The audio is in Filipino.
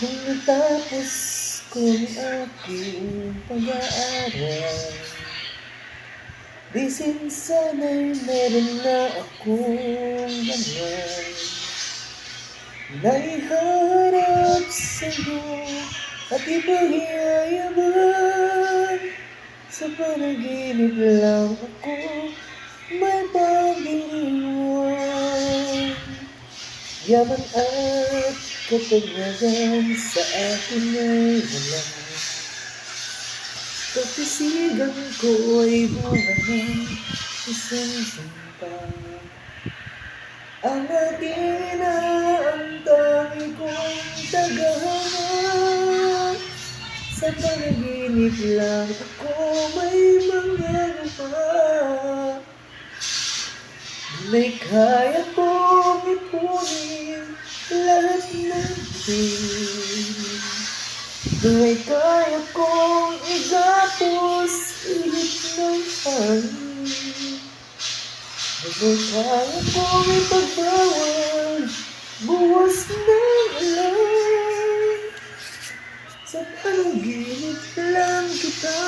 Kung natapos ko ang aking pag-aaral, di sana'y meron na akong laman na iharap sa'yo at ipagyayaman. Sa panaginip lang ako may pag-iwan. Yaman at katagagan sa akin ay wala. Kapisigan ko ay bunga ng isang sumpa. Ang akin ang tangi kong tagahanga. Sa panaginip lang ako may mangangapa. May kaya kong ipunin lahat ng pain. May kaya kong igapos ihip ng hangin. May kaya kong ipagbawal buwas ng alam. Sa panaginip lang kita